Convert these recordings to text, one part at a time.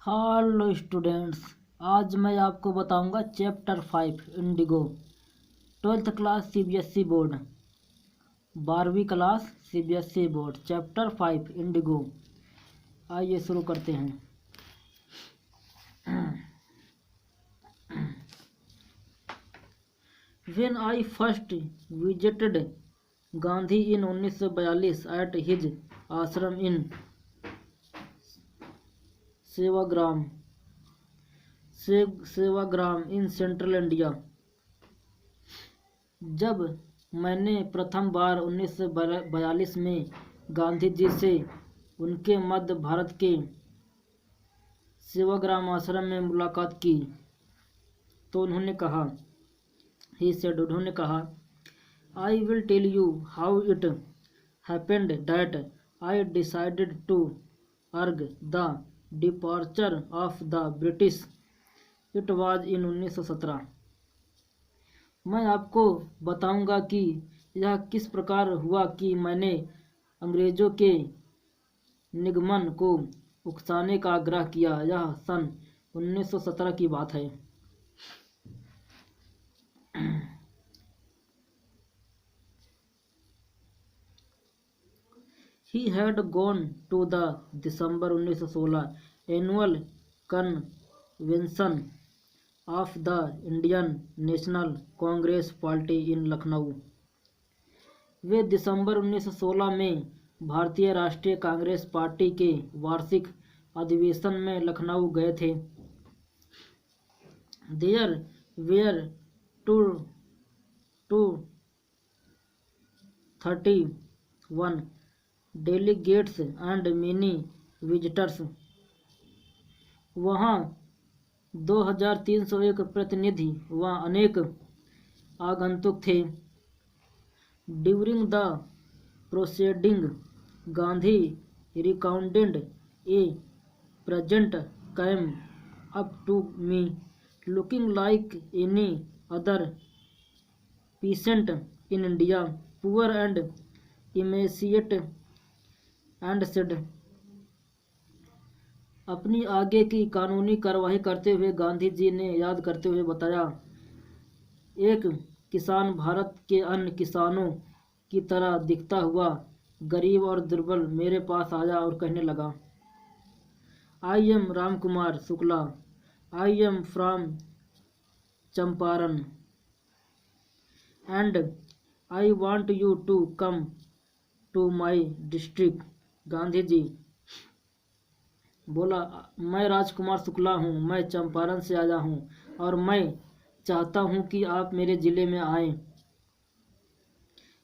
Hello students, आज मैं आपको बताऊंगा chapter 5 Indigo. 12th class CBSE board, 12वीं class CBSE board, chapter 5 Indigo. आइए शुरू करते हैं। When I first visited Gandhi in 1942 at his ashram in Sevagram in central India. जब मैंने प्रथम बार 1942 में गांधी जी से उनके मध्य भारत के सेवाग्राम आश्रम में मुलाकात की तो उन्होंने कहा, I will tell you how it happened that I decided to urge the departure of the British. It was in 1917। मैं आपको बताऊंगा कि यह किस प्रकार हुआ कि मैंने अंग्रेजों के निगमन को उकसाने का आग्रह किया। यह सन 1917 की बात है। He had gone to the December 1916 annual convention of the Indian National Congress Party in Lucknow. वे दिसंबर 1916 में भारतीय राष्ट्रीय कांग्रेस पार्टी के वार्षिक अधिवेशन में लखनऊ गए थे। There were 231 delegates and many visitors। वहाँ 2301 प्रतिनिधि व अनेक आगंतुक थे। During the proceeding Gandhi recounted a peasant came up to me looking like any other peasant in India, poor and emaciated and said. अपनी आगे की कानूनी कार्रवाई करते हुए गांधी जी ने याद करते हुए बताया, एक किसान भारत के अन्य किसानों की तरह दिखता हुआ गरीब और दुर्बल मेरे पास आया और कहने लगा, I am Ram Kumar Shukla, I am from Champaran and I want you to come to my district. Gandhi ji बोला, मैं राजकुमार शुक्ला हूँ, मैं चंपारण से आया हूँ और मैं चाहता हूँ कि आप मेरे ज़िले में आएं।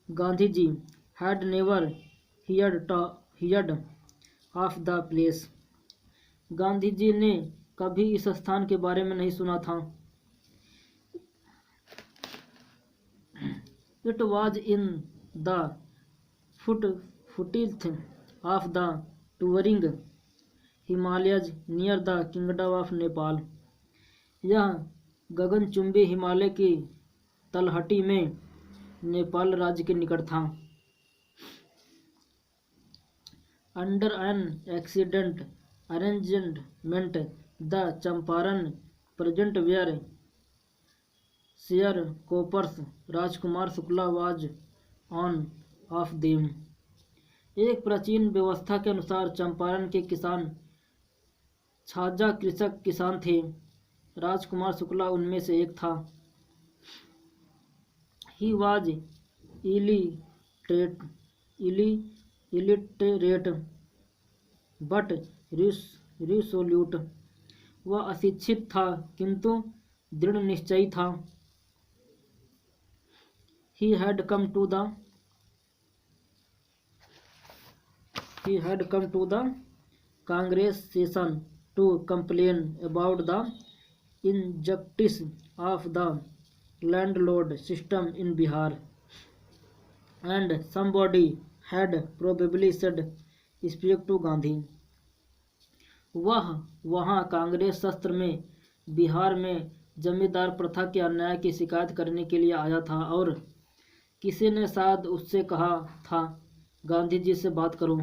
Gandhi ji had never heard of the place. Gandhi ji ने कभी इस स्थान के बारे में नहीं सुना था। It was in the foothills of the towering Himalayas near the kingdom of Nepal. यह गगनचुंबी हिमालय की तलहटी में नेपाल राज्य के निकट था। Under an ancient arrangement the Champaran peasants were sharecroppers Rajkumar Shukla was one of them. एक प्राचीन व्यवस्था के अनुसार चंपारण के किसान छाजा कृषक किसान थे। राजकुमार शुक्ला उनमें से एक था। He was illiterate but resolute. वह अशिक्षित था किंतु दृढ़ निश्चयी था। He had come to the Congress session to complain about the injustice of the landlord system in Bihar, and somebody had probably said speak to Gandhi। वह वहाँ कांग्रेस सत्र में बिहार में जमींदार प्रथा के अन्याय की शिकायत करने के लिए आया था और किसी ने शायद उससे कहा था, गांधी जी से बात करो।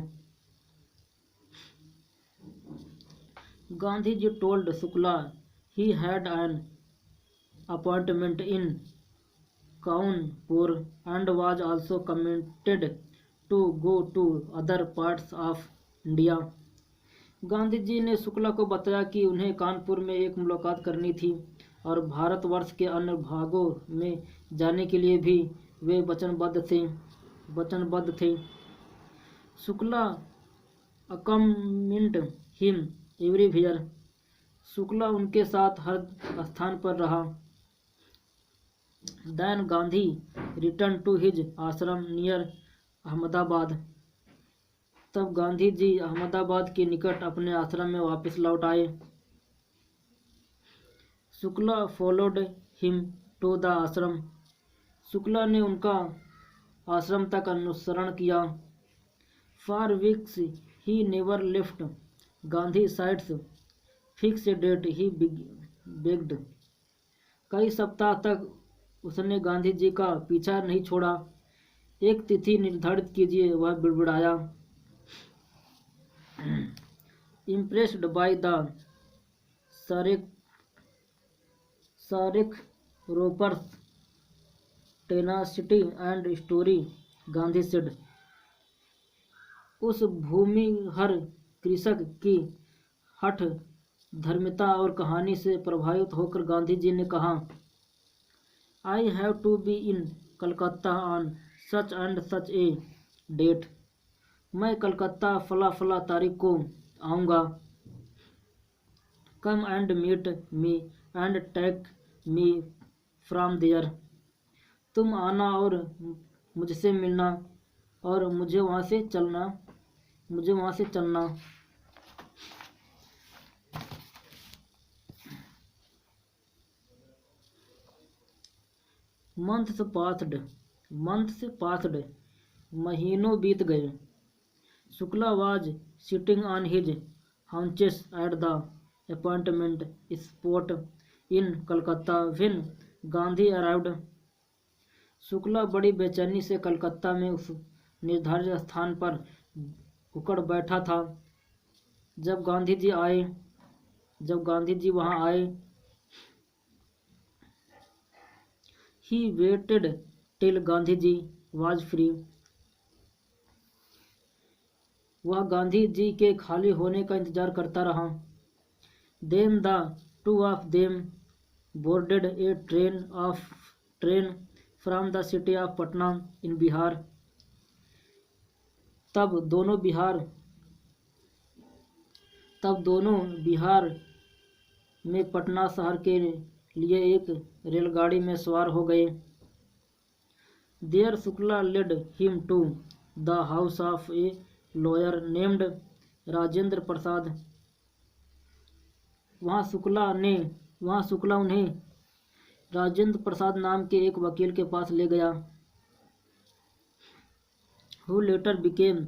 Gandhiji told Shukla he had an appointment in Kanpur and was also committed to go to other parts of India. Gandhi ji ने शुक्ला को बताया कि उन्हें कानपुर में एक मुलाकात करनी थी और भारतवर्ष के अन्य भागों में जाने के लिए भी वे वचनबद्ध थे। Shukla accompanied him everywhere. Shukla उनके साथ हर स्थान पर रहा। Then Gandhi returned to his आश्रम नियर अहमदाबाद। तब गांधी जी अहमदाबाद के निकट अपने आश्रम में वापस लौट आए। Shukla followed him to the ashram. Shukla ने उनका आश्रम तक अनुसरण किया। For weeks he never left Gandhi sights fix date he begged. कई सप्ताह तक उसने गांधी जी का पीछा नहीं छोड़ा। एक तिथि निर्धारित कीजिए, वह बिड़बिड़ाया। Impressed by the sharecropper's tenacity and story, Gandhi said, उस भूमिहर कृषक की हठ धर्मिता और कहानी से प्रभावित होकर गांधी जी ने कहा, I have to be in Calcutta on such and such a date। मैं कलकत्ता फला फला तारीख को आऊँगा। Come and meet me and take me from there। तुम आना और मुझसे मिलना और मुझे वहाँ से चलना। Months passed। महीनों बीत गए। Shukla was sitting on his haunches at the appointment spot in Calcutta when Gandhi arrived। Shukla बड़ी बेचैनी से कलकत्ता में उस निर्धारित स्थान पर उकड़ बैठा था जब गांधी जी वहां आए। He waited till Gandhi ji was free। वह गांधी जी के खाली होने का इंतजार करता रहा। Then the two of them boarded a train from the city of Patna in Bihar। तब दोनों बिहार में पटना शहर के लिए एक रेलगाड़ी में सवार हो गए। There Shukla led him to the house of a lawyer named Rajendra Prasad. वहाँ शुक्ला उन्हें राजेंद्र प्रसाद नाम के एक वकील के पास ले गया। Who later became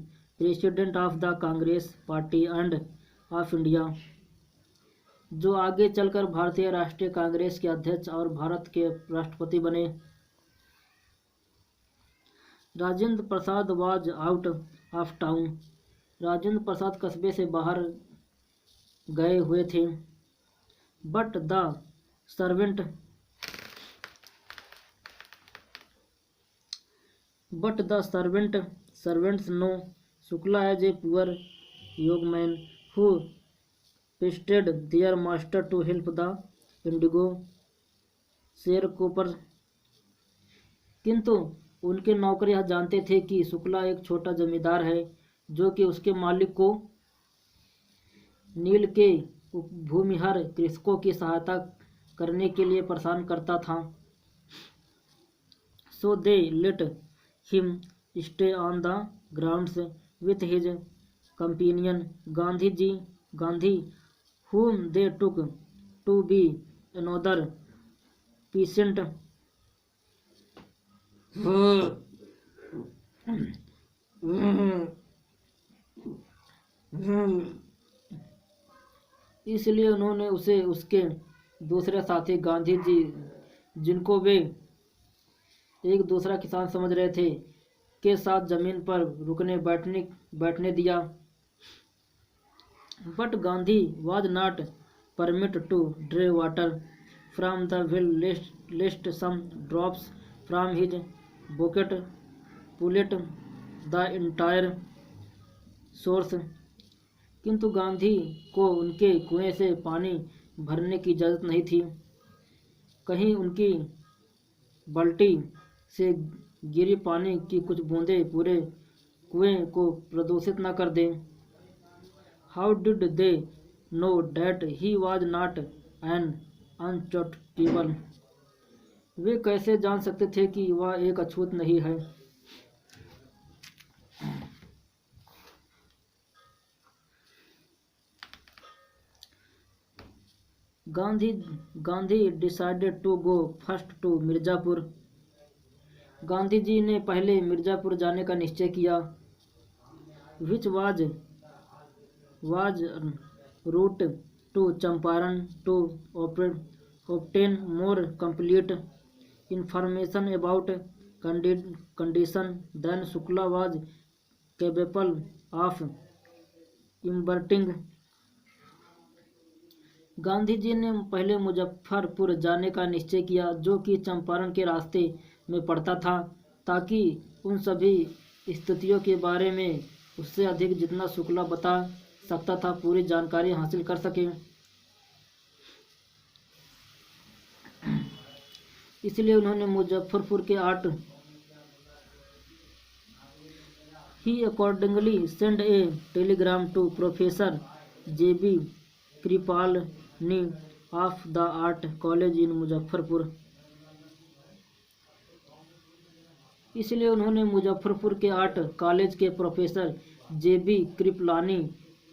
president of the Congress Party and of India। जो आगे चलकर भारतीय राष्ट्रीय कांग्रेस के अध्यक्ष और भारत के राष्ट्रपति बने। Rajendra Prasad was out of town। Rajendra Prasad कस्बे से बाहर गए हुए थे। But the servants know Shukla as a poor yeoman who trusted their master to help the indigo sharecroppers। किंतु उनके नौकर यह जानते थे कि शुक्ला एक छोटा जमींदार है जो कि उसके मालिक को नील के भूमिहर कृषकों की सहायता करने के लिए परेशान करता था। So they let him stay on the grounds with his companion Gandhi, whom they took to be another peasant। इसलिए उन्होंने उसे उसके दूसरे साथी गांधी जी, जिनको वे एक दूसरा किसान समझ रहे थे, के साथ जमीन पर रुकने बैठने दिया। But Gandhi was not permitted to draw water from the well, lest some drops from his bucket pollute the entire source. किंतु गांधी को उनके कुएं से पानी भरने की इजाज़त नहीं थी। कहीं उनकी बाल्टी से गिरी पानी की कुछ बूंदें पूरे कुएं को प्रदूषित न कर दें। How did they know that he was not an untouchable. वे कैसे जान सकते थे कि वह एक अछूत नहीं है। Gandhi decided to go first to Mirzapur. Gandhi ji ने पहले मिर्ज़ापुर जाने का निश्चय किया। Which was route to Champaran to obtain more complete information about condition than Shukla was capable of imparting। Gandhi ji ने पहले मुजफ्फरपुर जाने का निश्चय किया जो कि चंपारण के रास्ते में पड़ता था, ताकि उन सभी स्थितियों के बारे में उससे अधिक जितना शुक्ला बता सकता था पूरी जानकारी हासिल कर सके। इसलिए उन्होंने मुजफ्फरपुर के 8 he accordingly send a telegram to professor J.B. Kripalani of the art college in Muzaffarpur. इसलिए उन्होंने मुजफ्फरपुर के आर्ट कॉलेज के प्रोफेसर J.B. कृपलानी,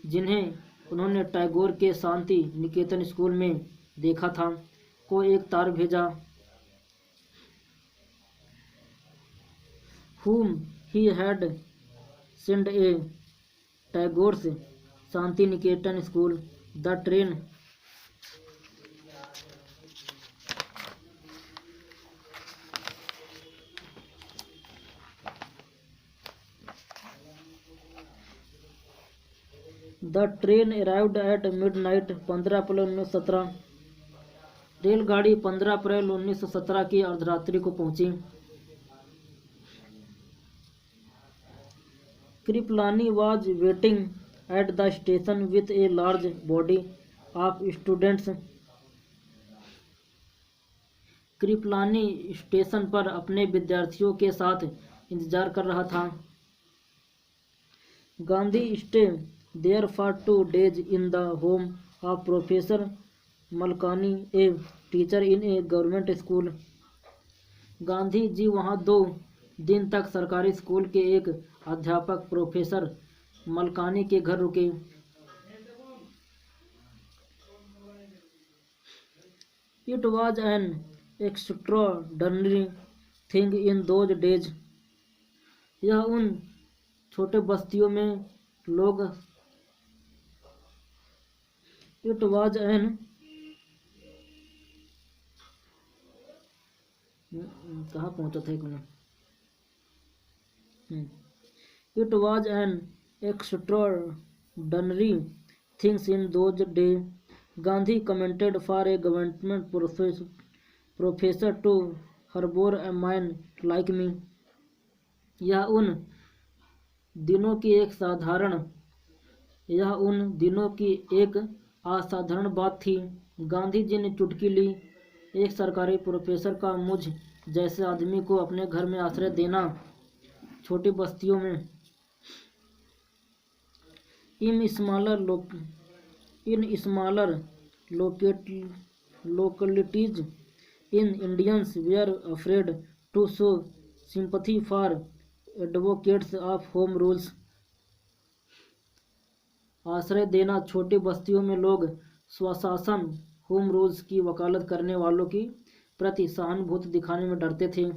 जिन्हें उन्होंने टैगोर के शांति निकेतन स्कूल में देखा था, को एक तार भेजा। whom he had sent a Tagore's Shanti Niketan school. The train arrived at midnight 15 अप्रैल 1917। रेलगाड़ी 15 अप्रैल 1917 की अर्धरात्रि को पहुंची। Kripalani was waiting at the station with a large body of students। Kripalani station पर अपने विद्यार्थियों के साथ इंतजार कर रहा था। Gandhi stay there for 2 days in the home of professor Malkani, a teacher in a government school. Gandhi ji वहां 2 दिन तक सरकारी स्कूल के एक अध्यापक प्रोफेसर मलकानी के घर रुके। It was an extraordinary thing in those days. यह उन छोटे बस्तियों में लोग इट वॉज एन कहाँ पहुंचा था एक minute. It was an extraordinary things in those days, Gandhi commented for a government professor to harbor a man like me। यह उन दिनों की एक असाधारण बात थी। गांधी जी ने चुटकी ली। एक सरकारी प्रोफेसर का मुझ जैसे आदमी को अपने घर में आश्रय देना छोटी बस्तियों में in smaller localities in Indians were afraid to show sympathy for advocates of home rules। आश्रय देना छोटी बस्तियों में लोग स्वशासन होम रूल्स की वकालत करने वालों की प्रति सहानुभूति दिखाने में डरते थे।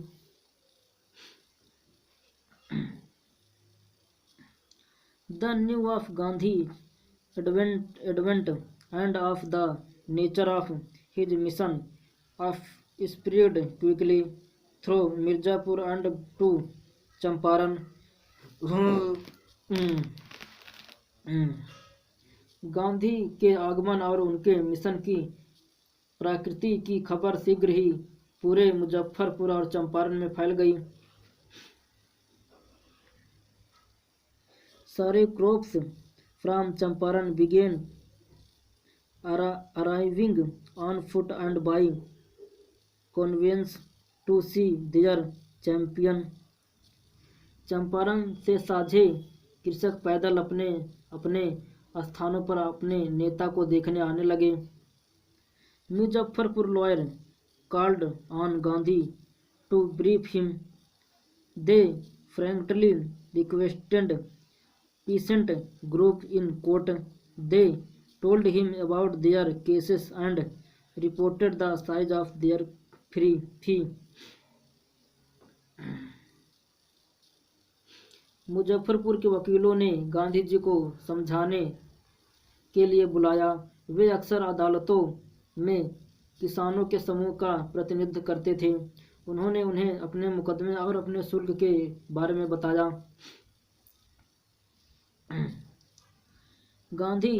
The news of Gandhi advent and of the nature of his mission of spread quickly through Mirzapur and to Champaran। Gandhi के आगमन और उनके मिशन की प्रकृति की खबर शीघ्र ही पूरे मुजफ्फरपुर और चंपारण में फैल गई। Sharecroppers from Champaran began arriving on foot and by conveyance to see their champion। Champaran से साझे कृषक पैदल अपने अपने स्थानों पर अपने नेता को देखने आने लगे। Muzaffarpur lawyer called on Gandhi to brief him। They frankly requested peasant group in court। They told him about their cases and reported the size of their fee। Muzaffarpur के वकीलों ने गांधी जी को समझाने के लिए बुलाया। वे अक्सर अदालतों में किसानों के समूह का प्रतिनिधित्व करते थे। उन्होंने उन्हें अपने मुकदमे और अपने शुल्क के बारे में बताया। Gandhi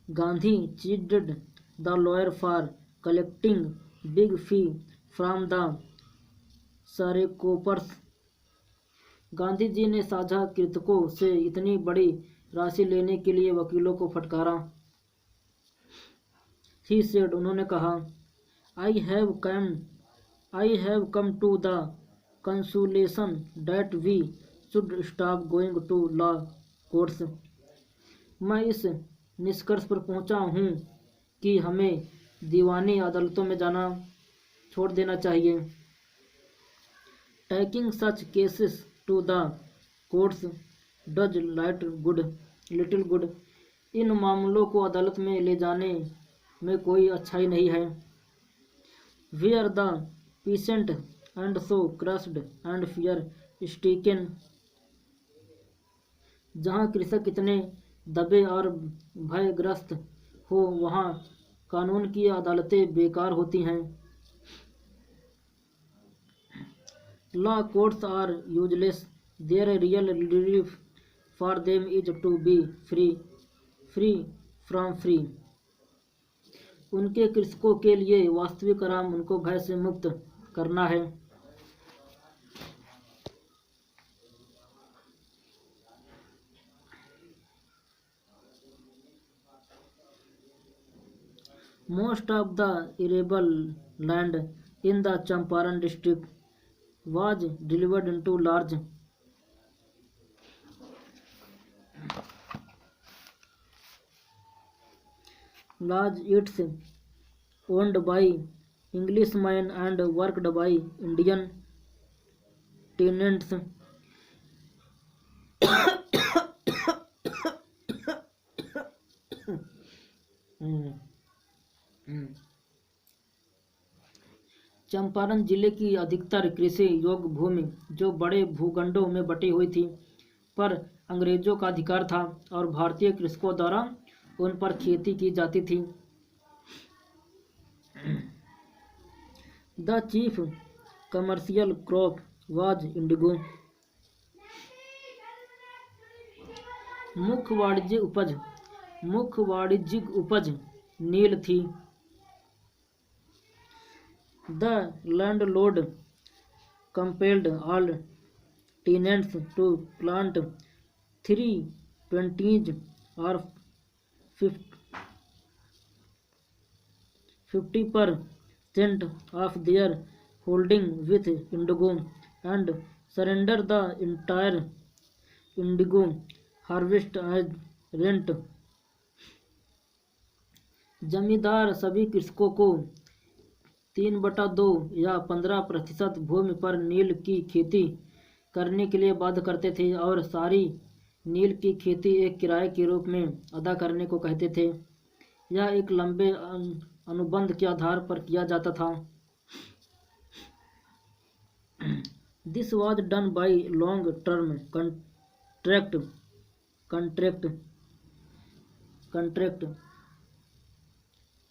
chided the lawyer for collecting big fee from the sharecroppers। Gandhi ji ने साझा कृतकों से इतनी बड़ी राशि लेने के लिए वकीलों को फटकारा। He said, उन्होंने कहा, I have come to the conclusion that we should stop going to law courts। मैं इस निष्कर्ष पर पहुंचा हूं कि हमें दीवानी अदालतों में जाना छोड़ देना चाहिए। Taking such cases to the courts does little good। इन मामलों को अदालत में ले जाने में कोई अच्छाई नहीं है। Where the peasant and so crushed and fear stricken। जहाँ कृषक इतने दबे और भयग्रस्त हो वहाँ कानून की अदालतें बेकार होती हैं। Law courts are useless। Their real relief for them is to be free from free। उनके कृषकों के लिए वास्तविक आराम उनको भय से मुक्त करना है। Most of the arable land in the Champaran district was delivered into large its owned by Englishmen and worked by Indian tenants। Champaran जिले की अधिकतर कृषि योग्य भूमि जो बड़े भूखंडों में बटी हुई थी पर अंग्रेजों का अधिकार था और भारतीय कृषकों द्वारा उन पर खेती की जाती थी। The chief commercial crop was Indigo. मुख्य वाणिज्यिक उपज नील थी। The landlord compelled all tenants to plant 3/20 or 50% of their holding with indigo and surrender the entire indigo harvest as rent। जमींदार सभी कृषकों को 3/2 या 15% भूमि पर नील की खेती करने के लिए बाध्य करते थे और सारी नील की खेती एक किराए के रूप में अदा करने को कहते थे। यह एक लंबे अनुबंध के आधार पर किया जाता था। This was done by long term contract.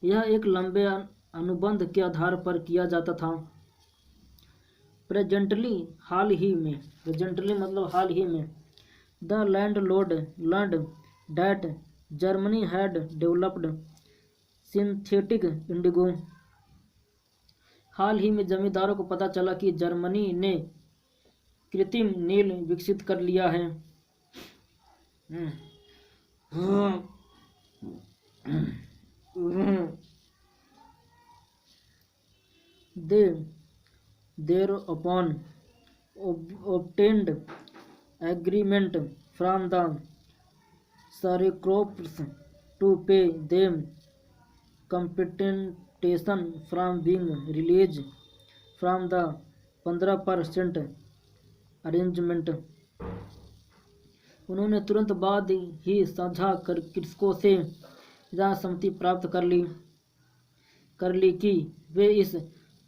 यह एक लंबे अनुबंध के आधार पर किया जाता था। प्रेजेंटली हाल ही में, प्रेजेंटली मतलब हाल ही में, the landlord learned that Germany had developed synthetic indigo. हाल ही में जमींदारों को पता चला कि जर्मनी ने कृत्रिम नील विकसित कर लिया है। They thereupon obtained agreement from the sharecroppers to pay them compensation from being released from the 15% arrangement। उन्होंने तुरंत बाद ही साझा कृषकों से यह सहमति प्राप्त कर ली कि वे इस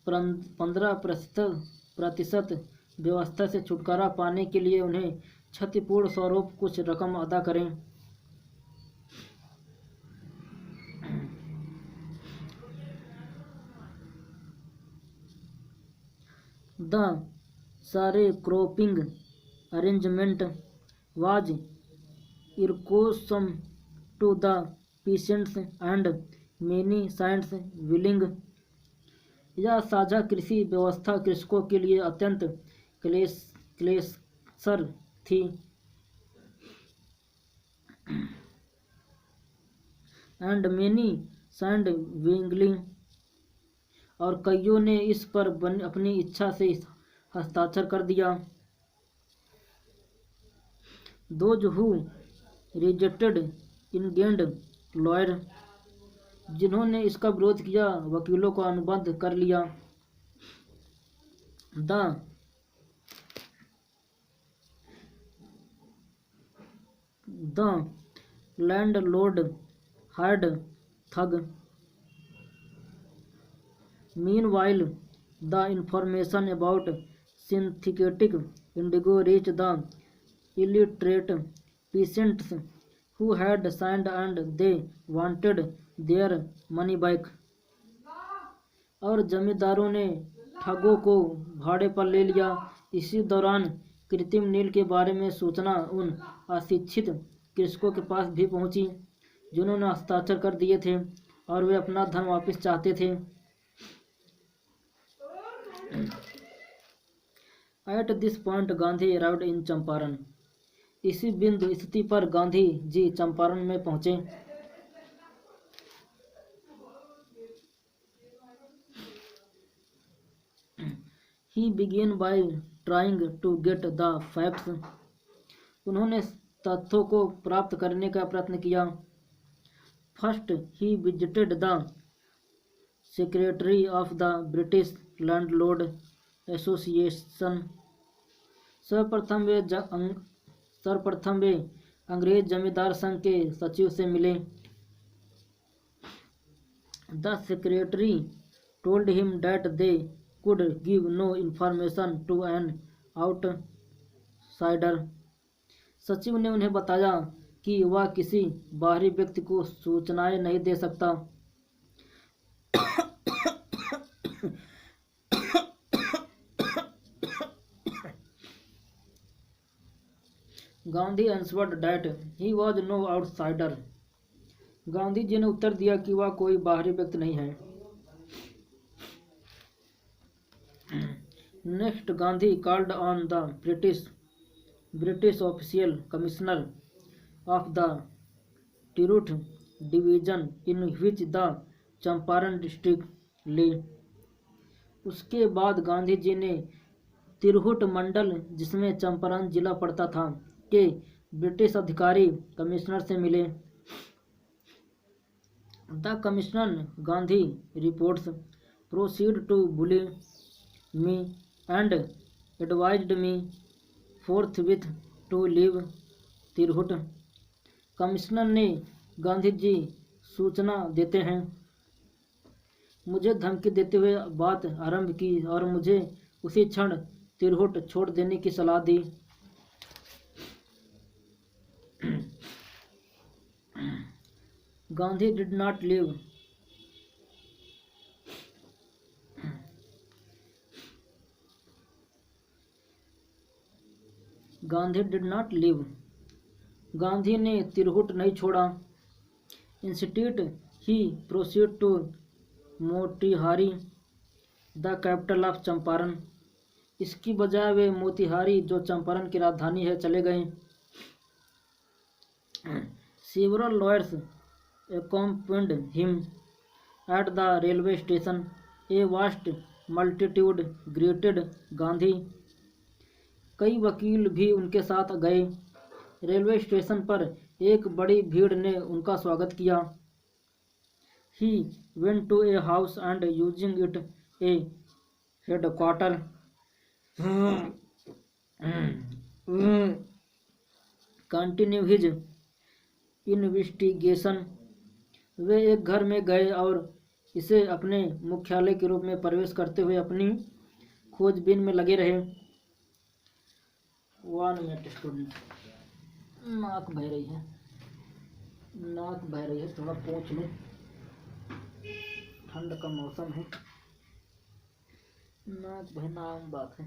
15% व्यवस्था से छुटकारा पाने के लिए उन्हें क्षतिपूर्ति स्वरूप कुछ रकम अदा करें। The sharecropping arrangement was irksome to the peasants and many saints willing। यह साझा कृषि व्यवस्था कृषकों के लिए अत्यंत क्लेशकर थी एंड मेनी सैंड विंगलिंग, और कईयों ने इस पर अपनी इच्छा से हस्ताक्षर कर दिया। दोज हु रिजेक्टेड इंगेंड लॉयर, जिन्होंने इसका विरोध किया वकीलों को अनुबंध कर लिया। The landlord had tug. Meanwhile, the information about synthetic indigo reached the illiterate peasants who had signed and they wanted their money back। और जमींदारों ने ठगों को भाड़े पर ले लिया। इसी दौरान कृत्रिम नील के बारे में सूचना उन अशिक्षित कृषकों के पास भी पहुंची जिन्होंने हस्ताक्षर कर दिए थे और वे अपना धन वापस चाहते थे। At this point Gandhi arrived in Champaran. इसी बिंदु स्थिति पर गांधी जी चंपारण में पहुंचे। He began by trying to get the facts। उन्होंने तथ्यों को प्राप्त करने का प्रयत्न किया। First he visited the secretary of the British Landlord Association। सर्वप्रथम वे अंग्रेज जमींदार संघ के सचिव से मिले। The secretary told him that they could give no information to an outsider। सचिव ने उन्हें बताया कि वह किसी बाहरी व्यक्ति को सूचनाएं नहीं दे सकता। Gandhi answered that he was no outsider। Gandhi ji ने उत्तर दिया कि वह कोई बाहरी व्यक्ति नहीं है। Next Gandhi called on the British official commissioner of the Tirut division in which the Champaran district ले। उसके बाद गांधी जी ने तिरहुट मंडल जिसमें चंपारण जिला पड़ता था के ब्रिटिश अधिकारी कमिश्नर से मिले। The commissioner Gandhi reports proceed to bully me and advised me forthwith to leave Tirhut. Commissioner ने गांधी जी सूचना देते हैं मुझे धमकी देते हुए बात आरंभ की और मुझे उसी क्षण तिरहुट छोड़ देने की सलाह दी। Gandhi did not leave Gandhi did not leave, Gandhi ने तिरहुट नहीं छोड़ा। Instead he proceed to Motihari, the capital of Champaran, इसकी बजाय वे मोतिहारी जो चंपारण की राजधानी है चले गए। Several lawyers accompanied him at the railway station. A vast multitude greeted Gandhi, कई वकील भी उनके साथ गए। रेलवे स्टेशन पर एक बड़ी भीड़ ने उनका स्वागत किया। He went to a house and using it a headquarter continue his investigation, वे एक घर में गए और इसे अपने मुख्यालय के रूप में प्रवेश करते हुए अपनी खोजबीन में लगे रहे। 1 मिनट स्टूडेंट, नाक बह रही है, नाक बह रही है, थोड़ा पोंछ लूँ, ठंड का मौसम है, नाक बहना आम बात है।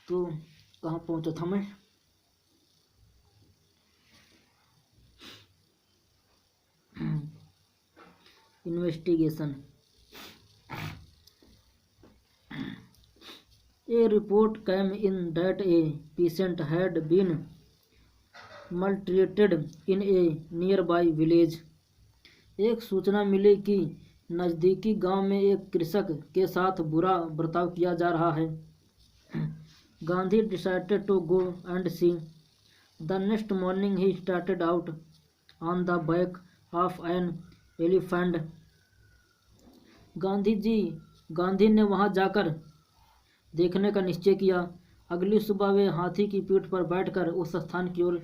तो कहाँ पहुँचा था मैं? Investigation. A report came in that a patient had been maltreated in a nearby village. एक सूचना मिली कि नज़दीकी गांव में एक कृषक के साथ बुरा बर्ताव किया जा रहा है। Gandhi decided to go and see. The next morning he started out on the back of an elephant. Gandhi ने वहां जाकर देखने का निश्चय किया। अगली सुबह वे हाथी की पीठ पर बैठकर उस स्थान की ओर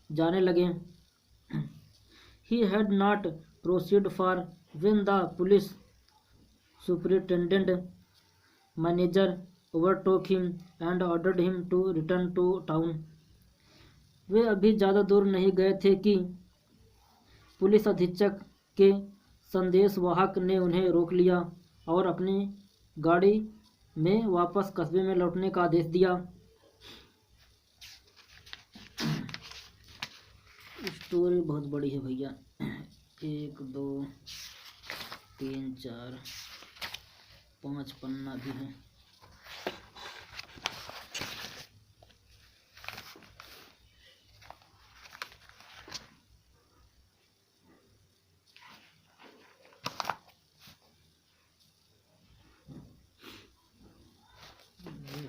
जाने लगे। He had not proceeded far when the police superintendent manager overtook him and ordered him to return to town. वे अभी ज़्यादा दूर नहीं गए थे कि पुलिस अधीक्षक के संदेशवाहक ने उन्हें रोक लिया और अपनी गाड़ी में वापस कस्बे में लौटने का आदेश दिया। स्टोरी बहुत बड़ी है भैया, 1 2 3 4 5 पन्ना भी है।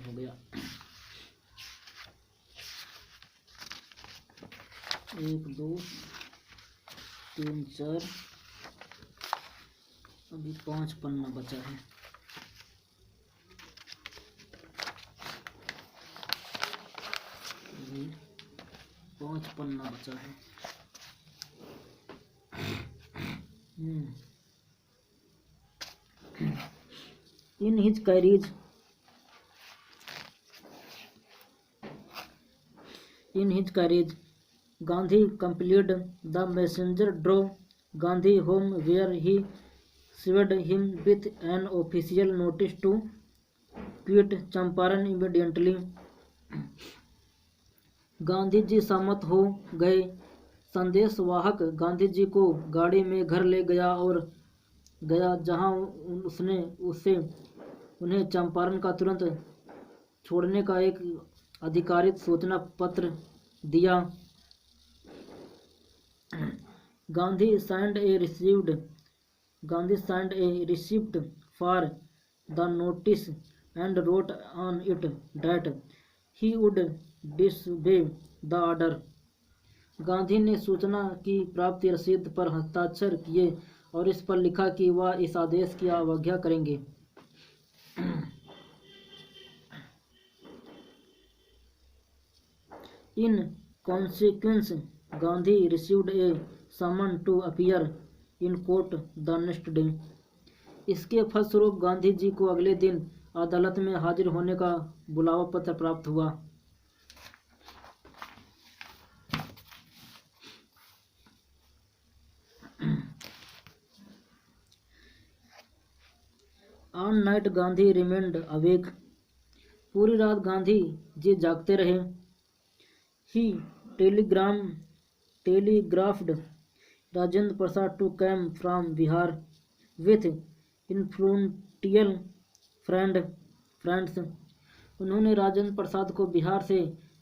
हो गया 1 2 3 4, अभी 5 पन्ना बचा है। अभी 5 पन्ना बचा है। In his carriage, Gandhi completed the messenger drove Gandhi home, where he served him with an official notice to quit Champaran immediately. Gandhi ji सहमत हो गए। संदेशवाहक गांधी जी को गाड़ी में घर ले गया जहां उसने उन्हें चंपारण का तुरंत छोड़ने का एक अधिकारित सूचना पत्र दिया। Gandhi signed a receipt for the notice and wrote on it that he would disobey the order. Gandhi ने सूचना की प्राप्ति रसीद पर हस्ताक्षर किए और इस पर लिखा कि वह इस आदेश की अवज्ञा करेंगे। In consequence, Gandhi received a summons to appear in court the next day. इसके फलस्वरूप गांधी जी को अगले दिन अदालत में हाजिर होने का बुलावा पत्र प्राप्त हुआ। On night Gandhi remained awake, पूरी रात गांधी जी जागते रहे। He telegraphed Rajendra Prasad to come from Bihar with influential friends, उन्होंने राजेंद्र प्रसाद को बिहार से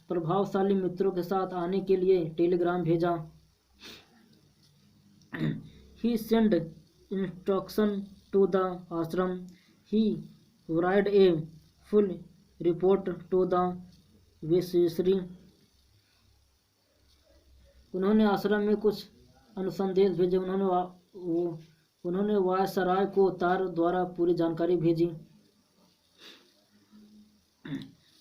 प्रभावशाली मित्रों के साथ आने के लिए टेलीग्राम भेजा। ही सेंड इंस्ट्रक्शन टू द आश्रम, ही write a full report to the viceroy, उन्होंने आश्रम में कुछ अनुसंदेश भेजे। उन्होंने वायसराय को तार द्वारा पूरी जानकारी भेजी।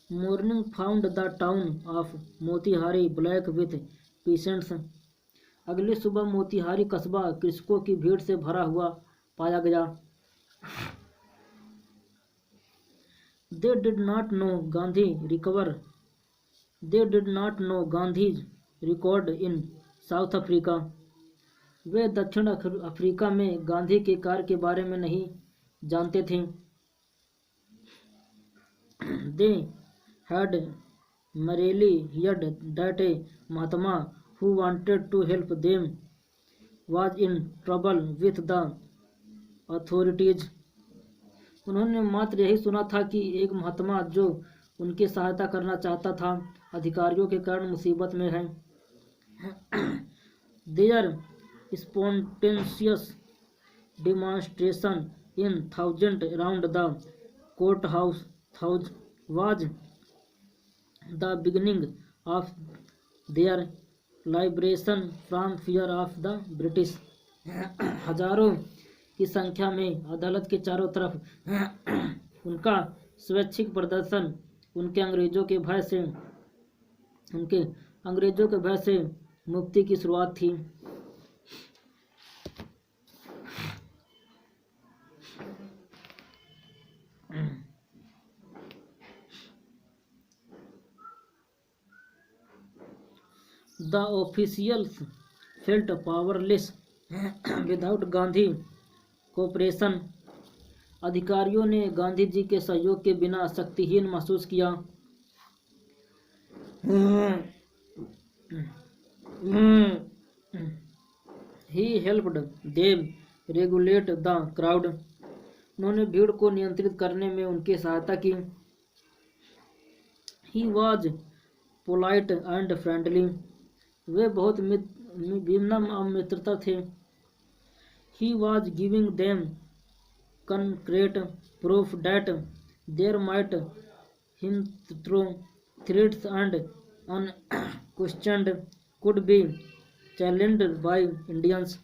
Morning found the town of Motihari black with peasants, अगली सुबह मोतिहारी कस्बा कृषकों की भीड़ से भरा हुआ पाया गया। They did not know Gandhi's record in South Africa, वे दक्षिण अफ्रीका में गांधी के कार्य के बारे में नहीं जानते थे। They had merely heard that a Mahatma who wanted to help them was in trouble with the authorities, उन्होंने मात्र यही सुना था कि एक महात्मा जो उनकी सहायता करना चाहता था अधिकारियों के कारण मुसीबत में है। Their spontaneous demonstration in thousand around the courthouse was the beginning of their liberation from fear of the British, हजारों की संख्या में अदालत के चारों तरफ उनका स्वैच्छिक प्रदर्शन उनके अंग्रेजों के भय से मुक्ति की शुरुआत थी। The officials felt powerless without Gandhi cooperation, अधिकारियों ने गांधी जी के सहयोग के बिना शक्तिहीन महसूस किया। He helped them regulate the crowd, उन्होंने भीड़ को नियंत्रित करने में उनकी सहायता की। He was polite and friendly, वे बहुत विनम्र और मित्रता थे। He was giving them concrete proof that there might him through threats and unquestioned could be challenged by Indians,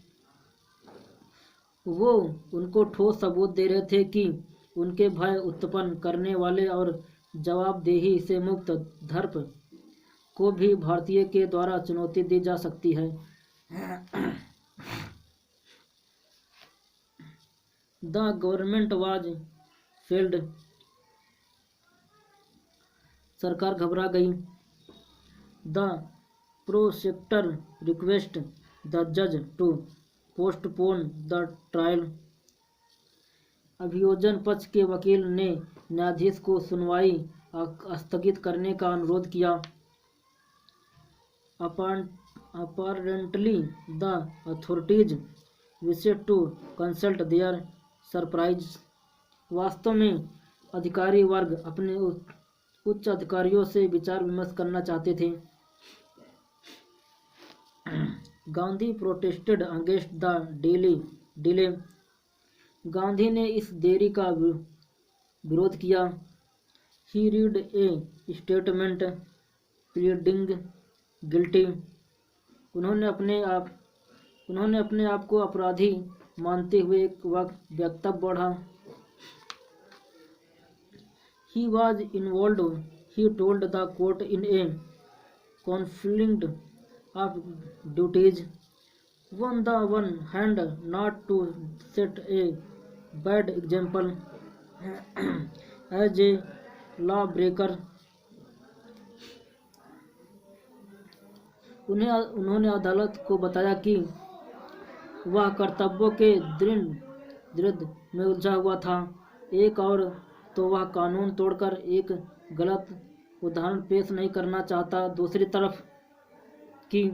वो उनको ठोस सबूत दे रहे थे कि उनके भय उत्पन्न करने वाले और जवाबदेही से मुक्त धर्म को भी भारतीय के द्वारा चुनौती दी जा सकती है। The government was failed, सरकार घबरा गई। The prosecutor requested the judge to postpone the trial, अभियोजन पक्ष के वकील ने न्यायाधीश को सुनवाई स्थगित करने का अनुरोध किया। Apparently the authorities wished to consult their surprise, वास्तव में अधिकारी वर्ग अपने उच्च अधिकारियों से विचार विमर्श करना चाहते थे। Gandhi protested against the delay, Gandhi ने इस देरी का विरोध किया। He read a statement pleading guilty, उन्होंने अपने आप को अपराधी मानते हुए एक वक्तव्य पढ़ा। He was involved, he told the court, in a conflict of duties, on the one hand not to set a bad example as a lawbreaker, उन्होंने अदालत को बताया कि वह कर्तव्यों के दृढ़ में उलझा हुआ था एक और तो वह कानून तोड़कर एक गलत उदाहरण पेश नहीं करना चाहता, दूसरी तरफ कि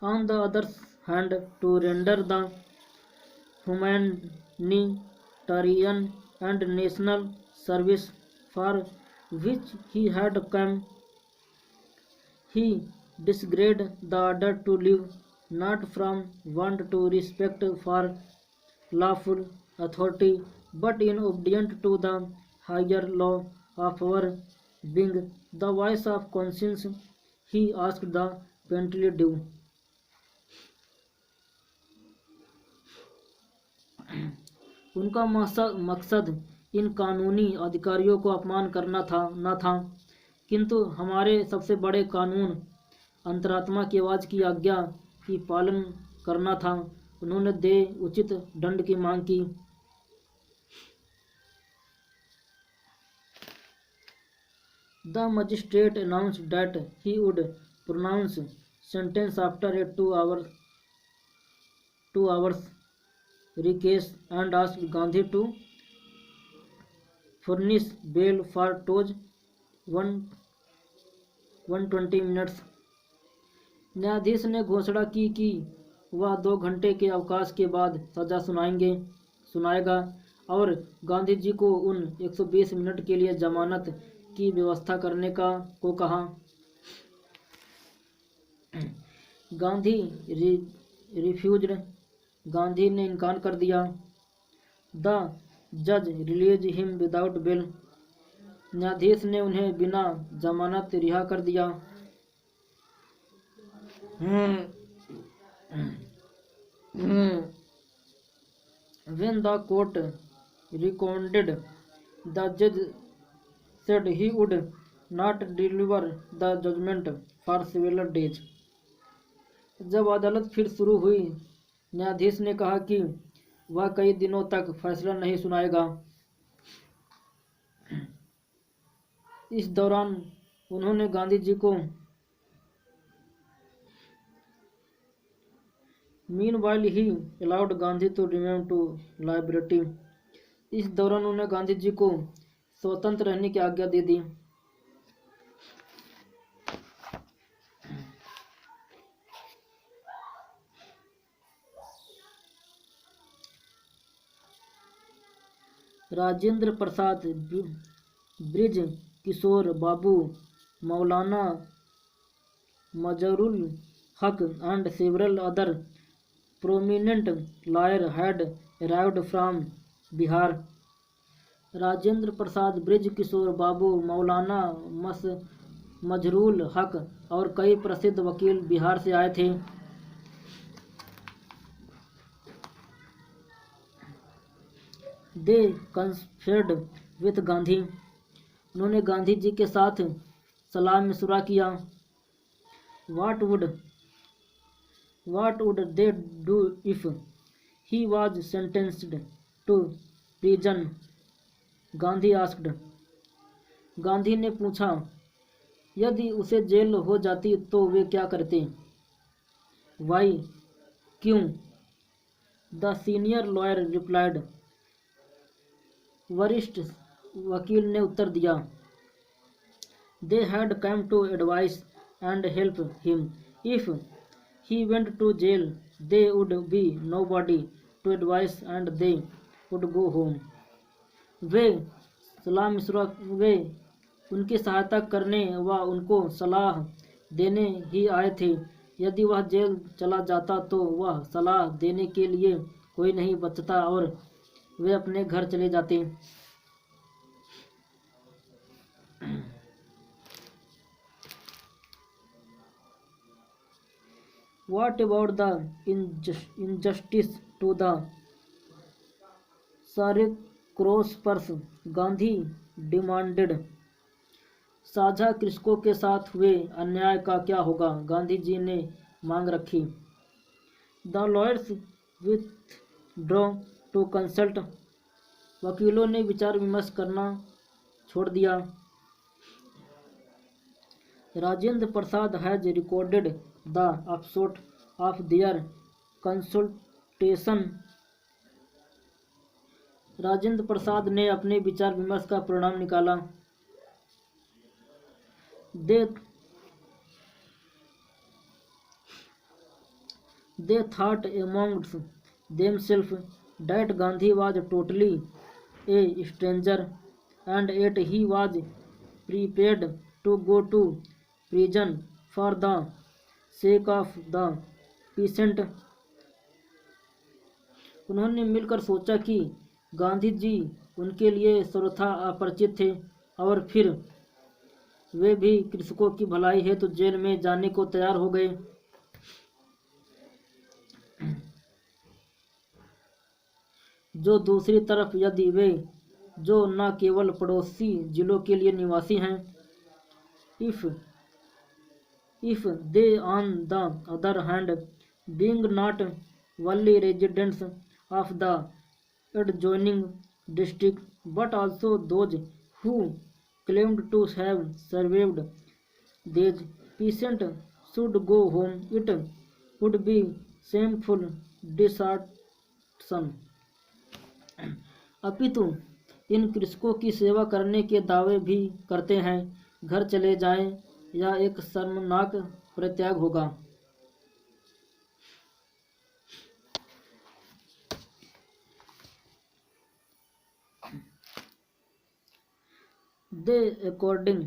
on the other hand to render the humanitarian and national service for which he had come. He disagreed the order to live, not from want to respect for lawful authority, but in obedience to the higher law of our being, the voice of conscience. He asked the penalty due. उनका मकसद इन कानूनी अधिकारियों को अपमान करना न था, किंतु हमारे सबसे बड़े कानून अंतरात्मा की आवाज़ की आज्ञा की पालन करना था। उन्होंने दे उचित दंड की मांग की। The magistrate announced that he would pronounce sentence after a 2 hours recess and asked Gandhi to furnish bail for those 120 minutes. न्यायाधीश ने घोषणा की कि वह 2 घंटे के अवकाश के बाद सजा सुनाएगा और गांधी जी को उन 120 मिनट के लिए जमानत की व्यवस्था करने को कहा। गांधी रिफ्यूज्ड। गांधी ने इनकार कर दिया। द जज रिलीज हिम विदाउट बेल। न्यायाधीश ने उन्हें बिना जमानत रिहा कर दिया। When the court recommended, the judge said he would not deliver the judgment for several days. जब अदालत फिर शुरू हुई, न्यायाधीश ने कहा कि वह कई दिनों तक फैसला नहीं सुनाएगा। इस दौरान उन्होंने गांधी जी को Meanwhile, he allowed Gandhi to remain to liberty. इस दौरान उन्होंने गांधी जी को स्वतंत्र रहने की आज्ञा दे दी। राजेंद्र प्रसाद ब्रिज किशोर बाबू मौलाना मजरुल हक and several other prominent lawyers had arrived from Bihar. Rajendra Prasad Brij Kishore Babu Maulana Mazharul हक और कई प्रसिद्ध वकील बिहार से आए थे। दे कंसर्ड विथ गांधी। उन्होंने गांधी जी के साथ सलाह मशवरा किया। What would they do if he was sentenced to prison? Gandhi asked. Gandhi ने पूछा, यदि उसे जेल हो जाती तो वे क्या करते? Why? क्यों? The senior lawyer replied. वरिष्ठ वकील ने उत्तर दिया, They had come to advise and help him. If he went to jail, there would be nobody to advise and they would go home. वे उनकी सहायता करने व उनको सलाह देने ही आए थे। यदि वह जेल चला जाता तो वह सलाह देने के लिए कोई नहीं बचता और वे अपने घर चले जाते। What about the injustice to the sharecroppers? Gandhi demanded. साझा कृषकों के साथ हुए अन्याय का क्या होगा? गांधी जी ने मांग रखी। The lawyers withdraw to consult. वकीलों ने विचार विमर्श करना छोड़ दिया। Rajendra Prasad has recorded the upshot of their consultation Rajendra Prasad ने अपने विचार विमर्श का परिणाम निकाला। दे They thought amongst themselves that Gandhi was totally a stranger, and yet he was prepared to go to prison for the sake of the peasant. उन्होंने मिलकर सोचा कि गांधी जी उनके लिए सर्वथा अपरिचित थे, और फिर वे भी कृषकों की भलाई हेतु जेल में जाने को तैयार हो गए। जो दूसरी तरफ यदि वे जो न केवल पड़ोसी जिलों के लिए निवासी हैं, if they on the other hand being not only residents of the adjoining district but also those who claimed to have survived these peasants should go home, it would be shameful desertion. अपितु इन कृषकों की सेवा करने के दावे भी करते हैं, घर चले जाएं, यह एक शर्मनाक परित्याग होगा। दे अकॉर्डिंग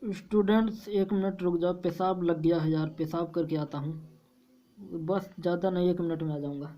स्टूडेंट्स, 1 मिनट रुक जाओ, पेशाब लग गया है यार, पेशाब करके आता हूँ, बस ज़्यादा नहीं, 1 मिनट में आ जाऊँगा।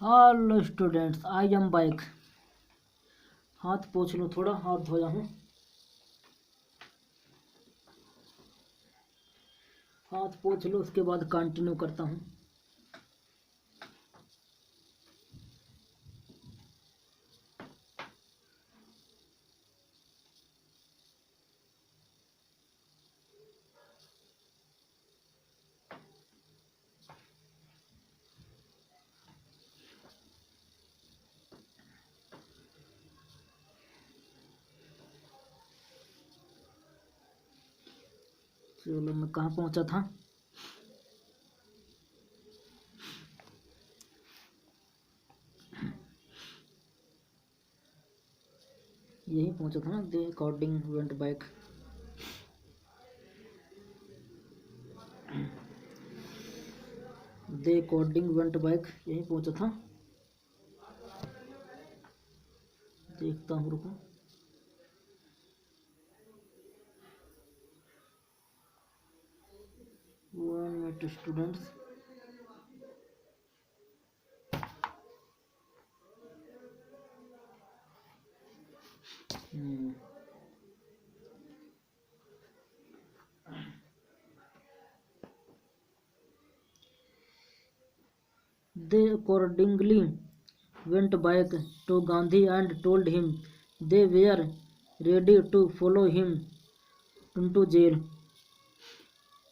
Hello students, I am back. हाथ पोंछ लो, थोड़ा हाथ धोया हूँ, हाथ पोंछ लो, उसके बाद कंटिन्यू करता हूँ। चलो, मैं कहाँ पहुँचा था? यही पहुँचा था ना, the according went back. They according went back, यहीं पहुंचा था, देखता हूँ रुको। One minute students, they accordingly went back to Gandhi and told him they were ready to follow him into jail.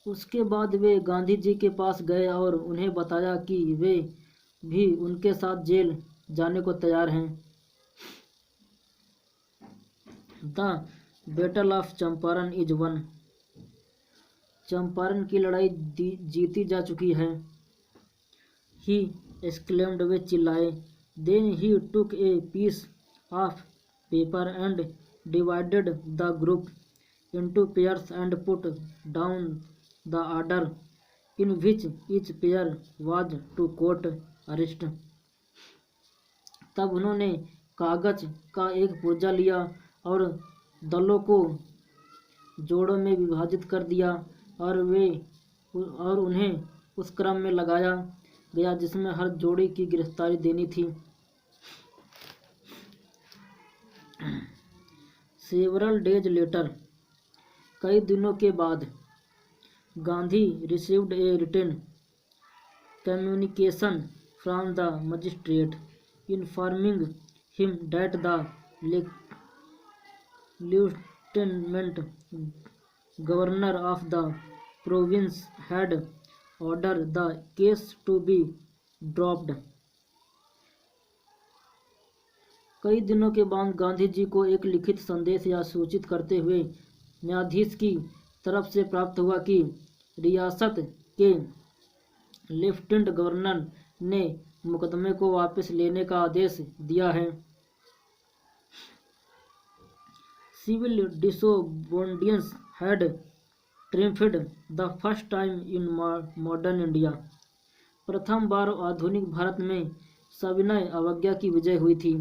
उसके बाद वे गांधी जी के पास गए और उन्हें बताया कि वे भी उनके साथ जेल जाने को तैयार हैं। The battle of Champaran is one, Champaran की लड़ाई जीती जा चुकी है। ही एक्सक्लेम्ड, वे चिल्लाए। Then he took a piece of paper and divided the group into pairs and put down the order in which each pair was to court arrest. तब उन्होंने कागज का एक पुर्जा लिया और दलों को जोड़ों में विभाजित कर दिया और उन्हें उस क्रम में लगाया गया जिसमें हर जोड़ी की गिरफ्तारी देनी थी। सेवरल डेज लेटर, कई दिनों के बाद, Gandhi received a written communication from the magistrate informing him that the lieutenant governor of the province had order the case to be dropped. कई दिनों के बाद गांधी जी को एक लिखित संदेश या सूचित करते हुए न्यायाधीश की तरफ से प्राप्त हुआ कि रियासत के लेफ्टिनेंट गवर्नर ने मुकदमे को वापस लेने का आदेश दिया है। Civil disobedience had triumphed the first time in modern India, प्रथम बार आधुनिक भारत में सविनय अवज्ञा की विजय हुई थी।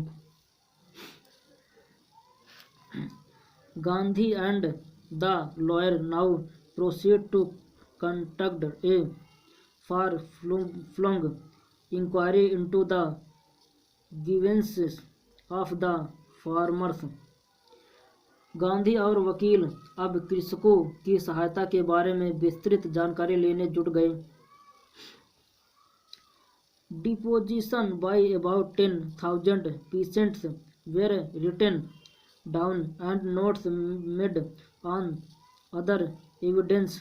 Gandhi and the lawyer now proceed to conduct a far-flung inquiry into the grievances of the farmers. Gandhi और वकील अब कृषकों की सहायता के बारे में विस्तृत जानकारी लेने जुट गए। Deposition by about 10,000 peasants were written down and notes made on other evidence.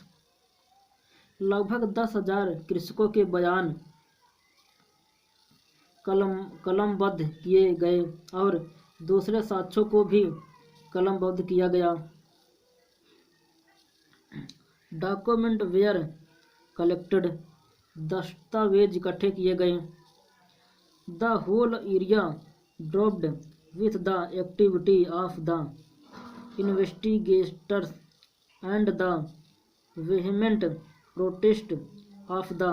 लगभग 10,000 कृषकों के बयान कलमबद्ध किए गए और दूसरे साक्ष्यों को भी कलमबद्ध किया गया। डॉक्यूमेंट वेयर कलेक्टेड, दस्तावेज इकट्ठे किए गए। The whole area dropped with the activity of the investigators and the vehement protest of the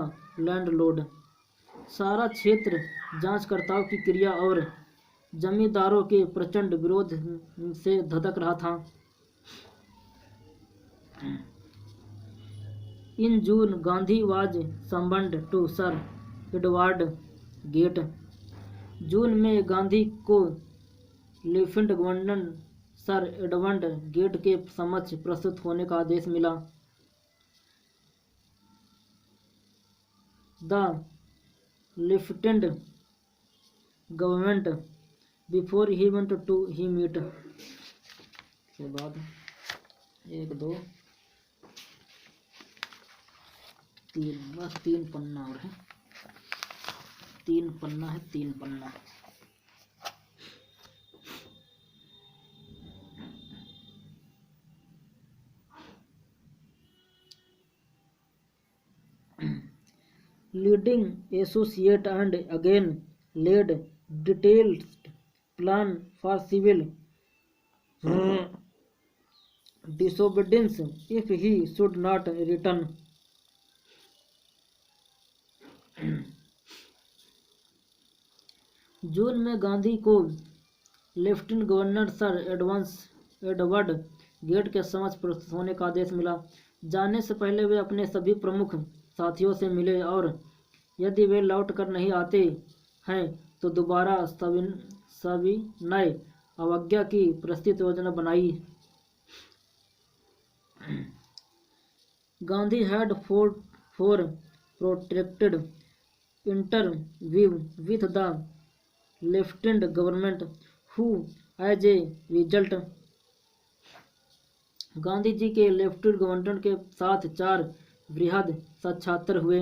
landlord. सारा क्षेत्र जांचकर्ताओं की क्रिया और जमींदारों के प्रचंड विरोध से धधक रहा था। In June, Gandhi was summoned to Sir Edward Gate. जून में गांधी को lieutenant governor Sir Edward Gait के समक्ष प्रस्तुत होने का आदेश मिला। The lieutenant government before he went to he meet, के बाद 1 2 3, बस 3 पन्ना और है, 3 पन्ना है, 3 पन्ना। Leading associate and again laid detailed plan for civil disobedience if he should not return. जून में गांधी को lieutenant governor Sir Edward Gait के समक्ष प्रस्तुत होने का आदेश मिला। जाने से पहले वे अपने सभी प्रमुख साथियों से मिले और यदि वे लौट कर नहीं आते हैं तो दोबारा सविनय अवज्ञा की प्रस्तुत योजना बनाई। Gandhi had four protracted interview with the lieutenant government who as a result Gandhi ji के लेफ्टिनेंट गवर्नर के साथ 4 बृहद साक्षात्कार हुए,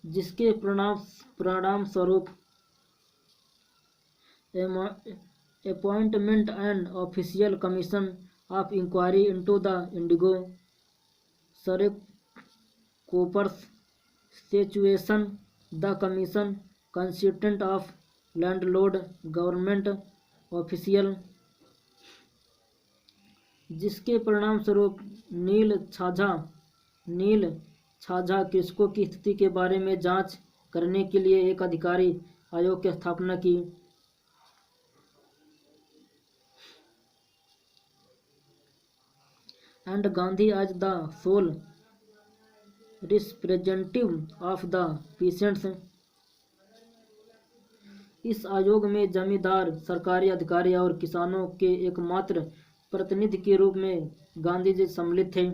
जिसके परिणाम स्वरूप appointment and official commission of inquiry into the indigo sharecroppers situation, the commission consistent of landlord government official, जिसके परिणाम स्वरूप नील छाझा कृषकों की स्थिति के बारे में जांच करने के लिए एक अधिकारी आयोग की स्थापना की। And Gandhi as the sole representative of the peasants, इस आयोग में जमींदार, सरकारी अधिकारी और किसानों के एकमात्र प्रतिनिधि के रूप में गांधी जी सम्मिलित थे।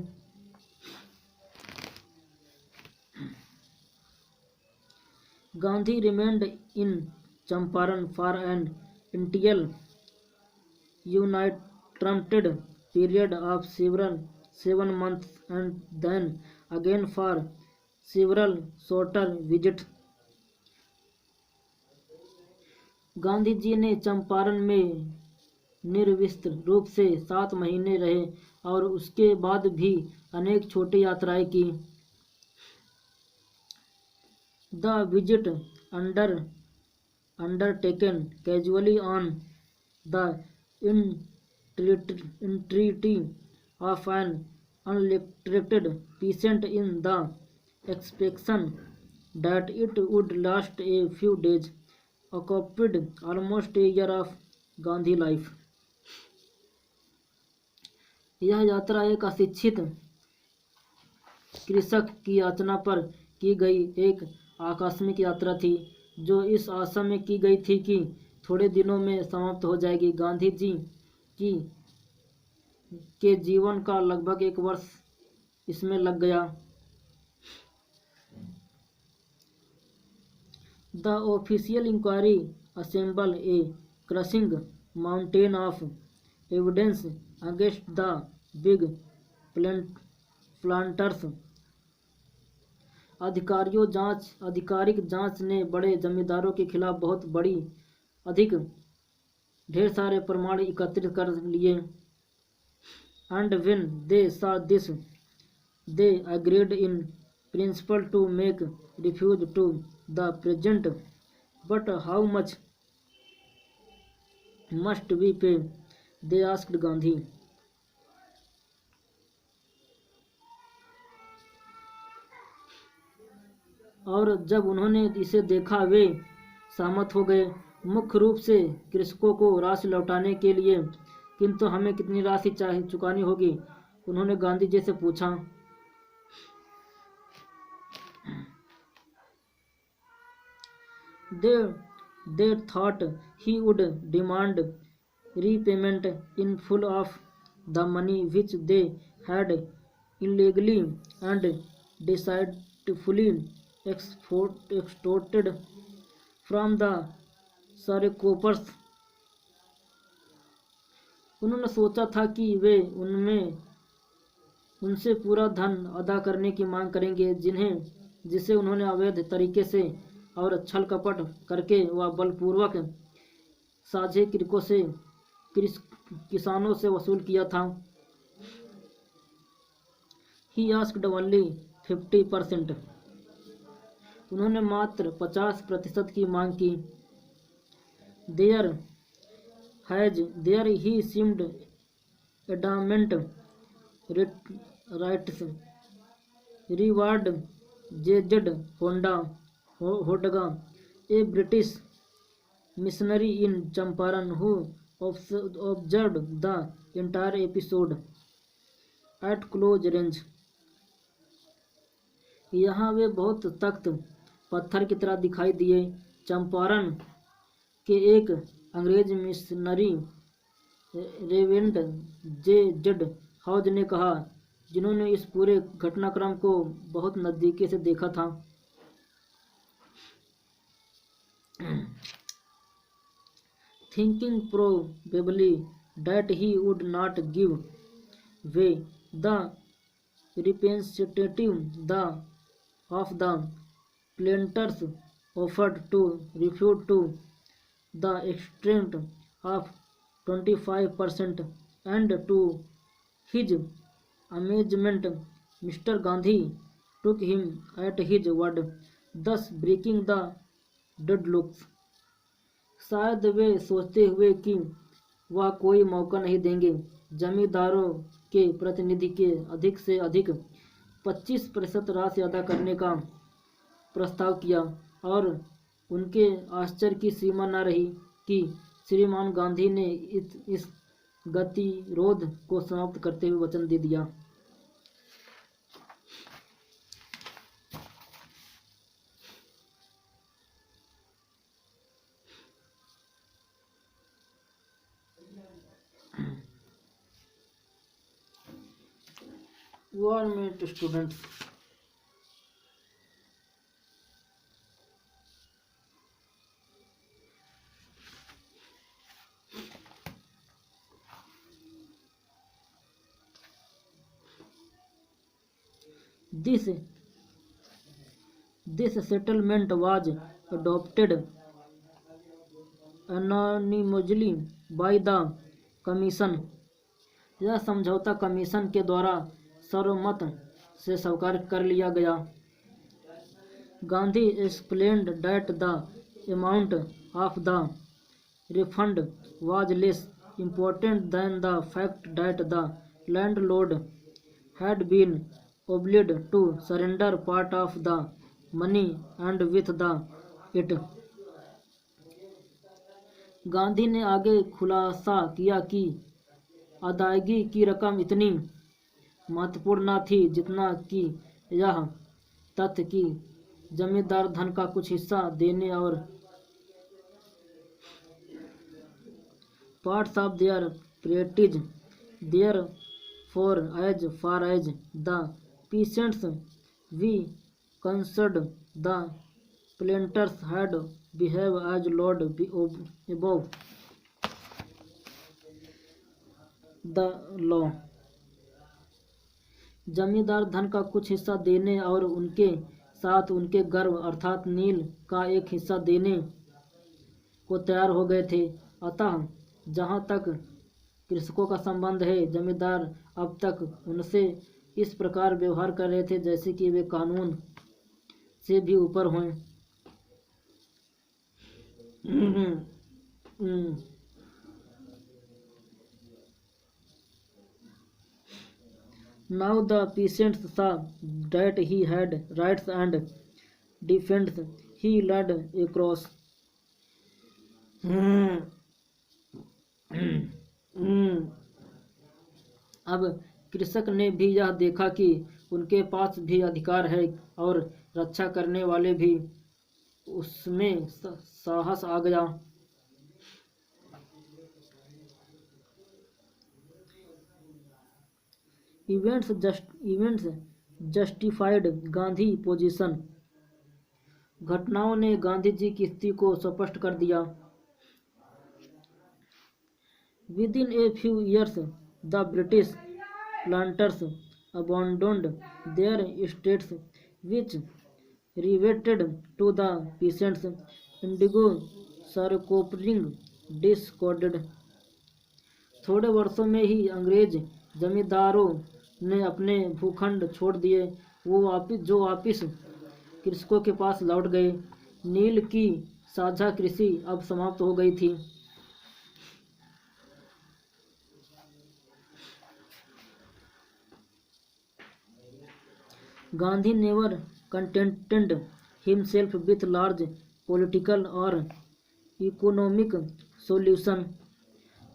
Gandhi remained in Champaran for an initial uninterrupted period of seven months and then again for several shorter visits. Gandhi ji ने चंपारण में निर्विस्तर रूप से 7 महीने रहे और उसके बाद भी अनेक छोटी यात्राएं की। The visit undertaken casually on the entreaty of an unelected peasant in the expectation that it would last a few days occupied almost a year of Gandhi life. यह यात्रा एक अशिक्षित कृषक की याचना पर की गई एक आकस्मिक यात्रा थी, जो इस आशा में की गई थी कि थोड़े दिनों में समाप्त हो जाएगी। गांधी जी के जीवन का लगभग 1 वर्ष इसमें लग गया। The official inquiry assemble a crushing mountain of evidence against the big planters. आधिकारिक जांच ने बड़े जमींदारों के खिलाफ बहुत ढेर सारे प्रमाण एकत्रित कर लिए। And when they saw this, they agreed in principle to make refuge to the present. But how much must we pay? They asked Gandhi. और जब उन्होंने इसे देखा वे सहमत हो गए, मुख्य रूप से कृषकों को राशि लौटाने के लिए। किंतु हमें कितनी राशि चुकानी होगी? उन्होंने गांधी जी से पूछा। They thought he would demand repayment in full of the money which they had illegally and deceitfully extorted from the sharecroppers. उन्होंने सोचा था कि वे उनसे पूरा धन अदा करने की मांग करेंगे, जिसे उन्होंने अवैध तरीके से और छल कपट करके व बलपूर्वक साझे किसानों से वसूल किया था। He asked only 50%. उन्होंने मात्र 50% की मांग की। There he seemed adamant. Rights Reward J.Z. Hodga, a British missionary in Champaran who observed the entire episode at close range. यहाँ वे बहुत सख्त पत्थर की तरह दिखाई दिए। चंपारण के एक अंग्रेज मिशनरी रेवेंड J.Z. हॉज ने कहा, जिन्होंने इस पूरे घटनाक्रम को बहुत नज़दीकी से देखा था। Thinking probably that he would not give way, the representative of the plaintiffs offered to refute to the extent of 25%, and to his amazement, Mr. Gandhi took him at his word, thus breaking the deadlocks. शायद वे सोचते हुए कि वह कोई मौका नहीं देंगे, जमींदारों के प्रतिनिधि के अधिक से अधिक 25% राशि अदा करने का प्रस्ताव किया, और उनके आश्चर्य की सीमा न रही कि श्रीमान गांधी ने इस गतिरोध को समाप्त करते हुए वचन दे दिया। One minute, students. This settlement was adopted anonymously by the commission. यह समझौता कमीशन के द्वारा सर्वमत से स्वीकार कर लिया गया। Gandhi explained that the amount of the refund was less important than the fact that the landlord had been obliged to surrender part of the money, and with it. Gandhi ने आगे खुलासा किया कि अदायगी की रकम इतनी महत्वपूर्ण न थी जितना कि यह तथ्य कि जमींदार धन का कुछ हिस्सा देने और parts of their prestige. Therefore, as far as the peasants we concerned, the planters had behaved as Lord above the law. जमींदार धन का कुछ हिस्सा देने और उनके साथ उनके गर्व अर्थात नील का एक हिस्सा देने को तैयार हो गए थे। अतः जहाँ तक कृषकों का संबंध है, जमींदार अब तक उनसे इस प्रकार व्यवहार कर रहे थे जैसे कि वे कानून से भी ऊपर हों। Now the peasants saw that he had rights and defense. He led across. अब कृषक ने भी यह देखा कि उनके पास भी अधिकार है और रक्षा करने वाले भी। उसमें साहस आ गया। Events justified Gandhi position. घटनाओं ने गांधी जी की स्थिति को स्पष्ट कर दिया। Within a few years, the British planters abandoned their estates, which reverted to the peasants. Indigo sharecropping discarded. थोड़े वर्षों में ही अंग्रेज जमींदारों ने अपने भूखंड छोड़ दिए, जो वापिस कृषकों के पास लौट गए। नील की साझा कृषि अब समाप्त हो गई थी। Gandhi never contented himself with large political or economic solution.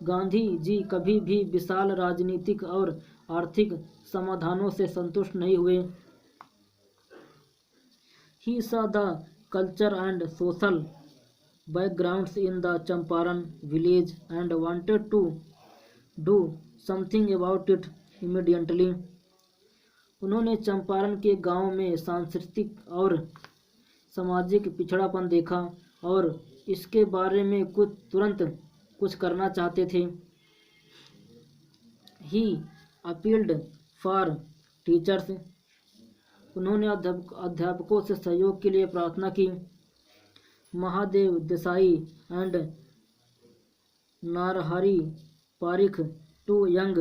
Gandhi ji कभी भी विशाल राजनीतिक और आर्थिक समाधानों से संतुष्ट नहीं हुए। He saw the culture and social backgrounds in the Champaran village and wanted to do something about it immediately। उन्होंने चंपारण के गांव में सांस्कृतिक और सामाजिक पिछड़ापन देखा और इसके बारे में तुरंत कुछ करना चाहते थे। He appealed for teachers। उन्होंने अध्यापकों से सहयोग के लिए प्रार्थना की। Mahadev Desai and Narhari Parikh, two young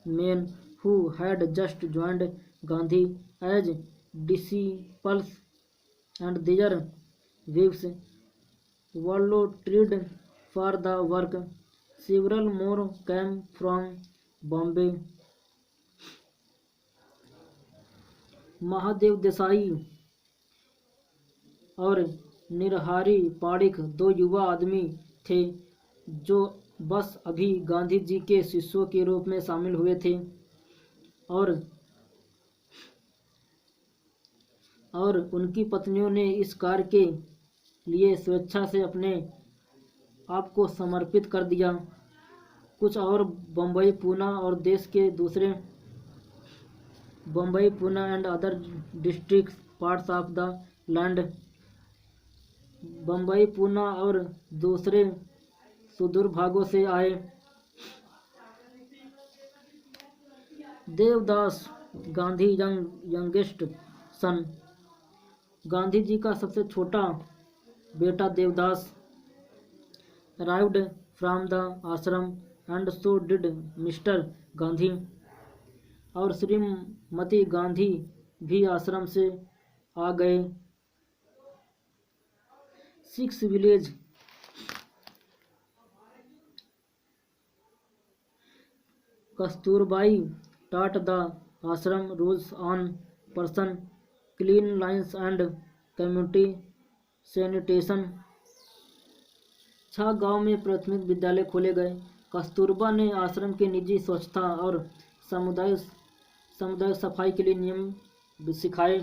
men who had just joined Gandhi as disciples, and their wives volunteered for the work। Several more came from Bombay। Mahadev Desai और निरहारी पारिख दो युवा आदमी थे जो बस अभी गांधी जी के शिष्यों के रूप में शामिल हुए थे और उनकी पत्नियों ने इस कार्य के लिए स्वेच्छा से अपने आप को समर्पित कर दिया। कुछ और बम्बई, पूना और देश के दूसरे Bombay, Poona and other distant parts of the land. Bombay, Poona और दूसरे सुदूर भागों से आए। Devdas Gandhi youngest son. गांधी जी का सबसे छोटा बेटा Devdas arrived from the ashram and so did Mr Gandhi. और श्रीमती गांधी भी आश्रम से आ गए। 6 village Kasturbai taught the ashram rules on person cleanliness and community sanitation। 6 गांव में प्राथमिक विद्यालय खोले गए। कस्तूरबा ने आश्रम के निजी स्वच्छता और सामुदायिक सफाई के लिए नियम सिखाए।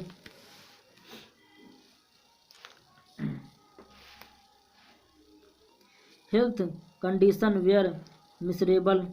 Health condition were miserable.